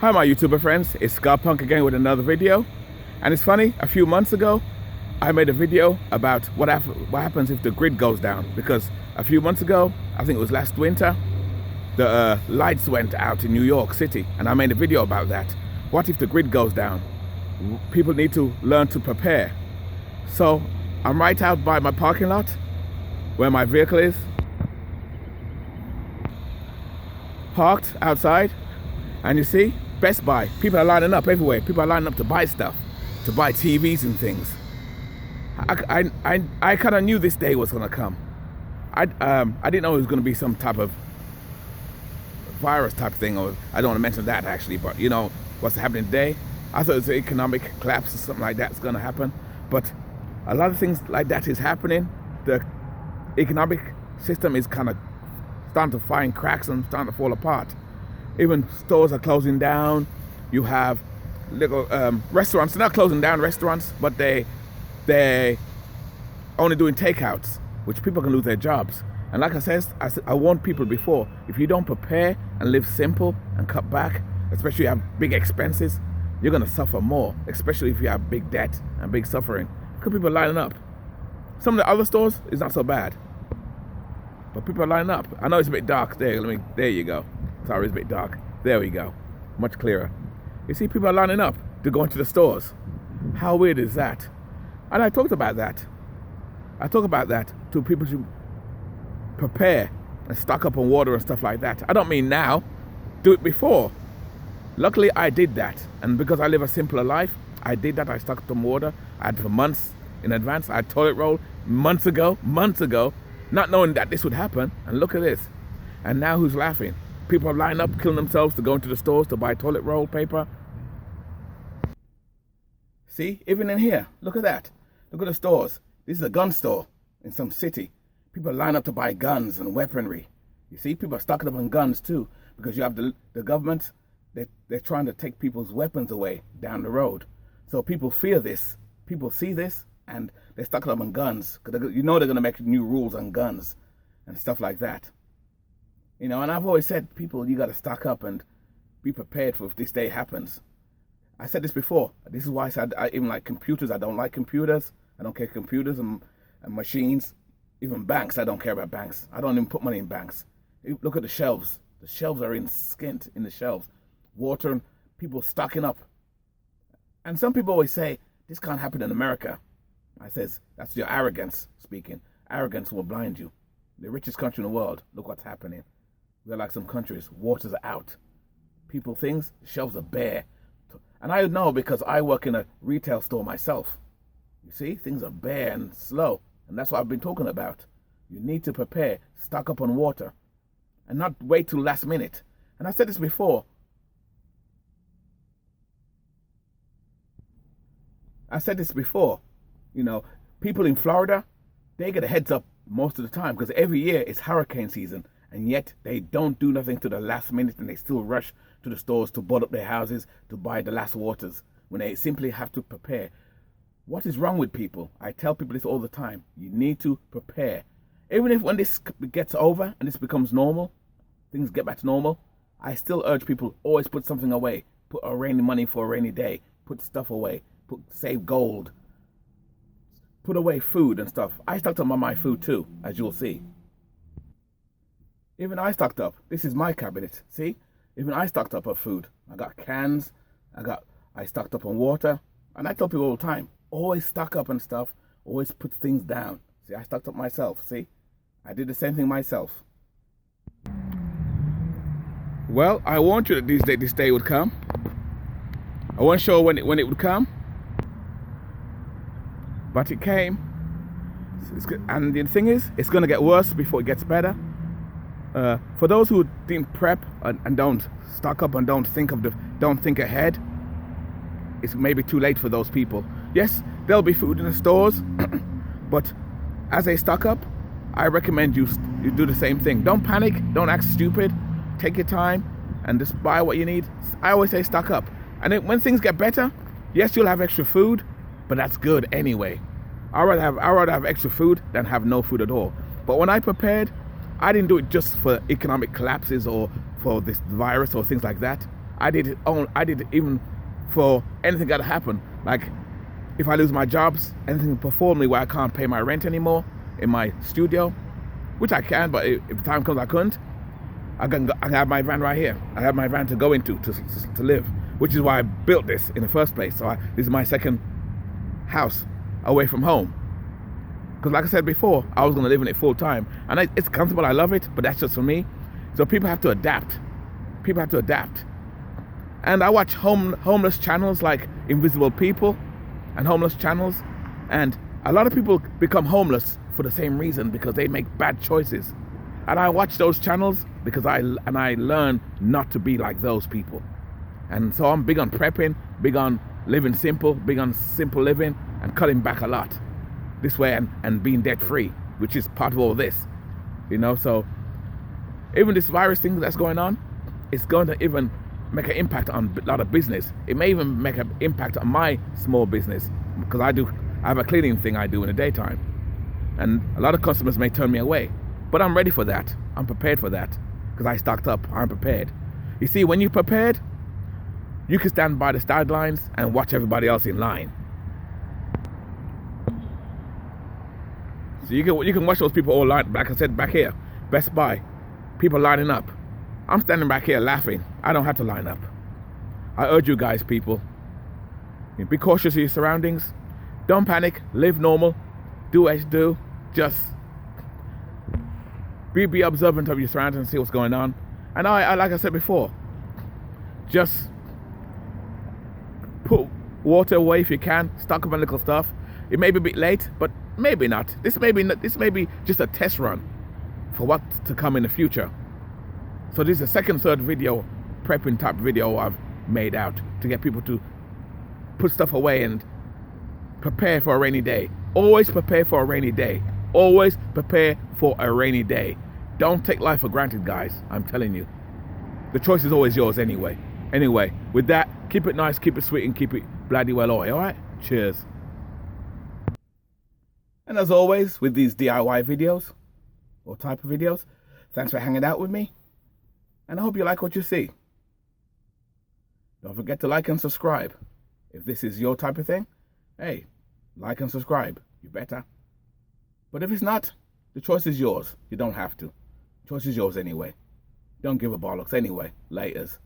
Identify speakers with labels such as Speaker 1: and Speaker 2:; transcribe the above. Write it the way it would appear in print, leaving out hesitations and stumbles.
Speaker 1: Hi my YouTuber friends, it's Scott Punk again with another video. And it's funny, a few months ago I made a video about what happens if the grid goes down, because a few months ago, I think it was last winter, the lights went out in New York City, and I made a video about that. What if the grid goes down? People need to learn to prepare. So I'm right out by my parking lot where my vehicle is, parked outside, and you see Best Buy, people are lining up everywhere. People are lining up to buy stuff, to buy TVs and things. I kind of knew this day was going to come. I didn't know it was going to be some type of virus type thing, or I don't want to mention that actually, but you know what's happening today. I thought it was an economic collapse or something like that's going to happen, but a lot of things like that is happening. The economic system is kind of starting to find cracks and starting to fall apart. Even stores are closing down. You have little restaurants. They're not closing down restaurants, but they're only doing takeouts, which people can lose their jobs. And like I said, I warned people before, if you don't prepare and live simple and cut back, especially if you have big expenses, you're going to suffer more, especially if you have big debt and big suffering. Because people are lining up. Some of the other stores is not so bad, but people are lining up. I know it's a bit dark there. There you go. Sorry, it's a bit dark. There we go. Much clearer. You see, people are lining up to go into the stores. How weird is that? And I talked about that. I talk about that to people should prepare and stock up on water and stuff like that. I don't mean now. Do it before. Luckily, I did that. And because I live a simpler life, I did that. I stocked up on water. I had for months in advance. I had toilet roll months ago, not knowing that this would happen. And look at this. And now who's laughing? People are lining up, killing themselves to go into the stores to buy toilet roll paper. See, even in here, look at that. Look at the stores. This is a gun store in some city. People line up to buy guns and weaponry. You see, people are stocking up on guns too, because you have the government, they're trying to take people's weapons away down the road. So people fear this. People see this, and they're stocking up on guns, because you know they're going to make new rules on guns and stuff like that. You know, and I've always said, people, you got to stock up and be prepared for if this day happens. I said this before. This is why I said I even like computers. I don't like computers. I don't care computers and machines. Even banks, I don't care about banks. I don't even put money in banks. Look at the shelves. The shelves are in skint in the shelves. Water and people stocking up. And some people always say, this can't happen in America. I says, that's your arrogance speaking. Arrogance will blind you. The richest country in the world, look what's happening. We're like some countries, water's out. People, things, shelves are bare. And I know because I work in a retail store myself. You see, things are bare and slow. And that's what I've been talking about. You need to prepare, stock up on water, and not wait till last minute. And I said this before. You know, people in Florida, they get a heads up most of the time because every year it's hurricane season. And yet they don't do nothing to the last minute, and they still rush to the stores to board up their houses to buy the last waters when they simply have to prepare. What is wrong with people? I tell people this all the time. You need to prepare. Even if when this gets over and this becomes normal, things get back to normal, I still urge people, always put something away. Put a rainy money for a rainy day. Put stuff away. Save gold. Put away food and stuff. I stocked up on my food too, as you'll see. Even I stocked up. This is my cabinet. See? Even I stocked up on food. I got cans. I stocked up on water. And I tell people all the time, always stock up on stuff. Always put things down. See, I stocked up myself. See? I did the same thing myself. Well, I warned you that this day would come. I wasn't sure when it would come. But it came. And the thing is, it's going to get worse before it gets better. For those who didn't prep and don't stock up and don't think ahead, it's maybe too late for those people. Yes, there'll be food in the stores, but as they stock up, I recommend you do the same thing. Don't panic, don't act stupid, take your time and just buy what you need. I always say stock up. And then when things get better, yes, you'll have extra food, but that's good anyway. I'd rather have extra food than have no food at all. But when I prepared, I didn't do it just for economic collapses or for this virus or things like that. I did it even for anything that happen. Like if I lose my jobs, anything before me where I can't pay my rent anymore in my studio, which I can, but if the time comes I couldn't, I can have my van right here. I have my van to go into to live, which is why I built this in the first place. So this is my second house away from home. Because like I said before, I was going to live in it full time. And it's comfortable, I love it, but that's just for me. So people have to adapt. People have to adapt. And I watch homeless channels like Invisible People and homeless channels. And a lot of people become homeless for the same reason, because they make bad choices. And I watch those channels because I learn not to be like those people. And so I'm big on prepping, big on living simple, big on simple living and cutting back a lot this way, and being debt free, which is part of all this, you know. So even this virus thing that's going on, it's going to even make an impact on a lot of business. It may even make an impact on my small business, because I have a cleaning thing I do in the daytime, and a lot of customers may turn me away, but I'm ready for that. I'm prepared for that because I stocked up. I'm prepared. You see, when you're prepared, you can stand by the sidelines and watch everybody else in line. So you can watch those people all line, like I said, back here, Best Buy, people lining up. I'm standing back here laughing. I don't have to line up. I urge you guys, people, be cautious of your surroundings. Don't panic. Live normal. Do as you do. Just be observant of your surroundings and see what's going on. And I like I said before, just put water away if you can. Stock up on little stuff. It may be a bit late, but maybe not. This may be just a test run for what's to come in the future. So this is the second, third video, prepping type video I've made out to get people to put stuff away and prepare for a rainy day. Always prepare for a rainy day. Always prepare for a rainy day. Don't take life for granted, guys. I'm telling you. The choice is always yours anyway. Anyway, with that, keep it nice, keep it sweet, and keep it bloody well all right? Cheers. And as always, with these DIY videos, or type of videos, thanks for hanging out with me. And I hope you like what you see. Don't forget to like and subscribe. If this is your type of thing, hey, like and subscribe. You better. But if it's not, the choice is yours. You don't have to. The choice is yours anyway. Don't give a bollocks anyway. Laters.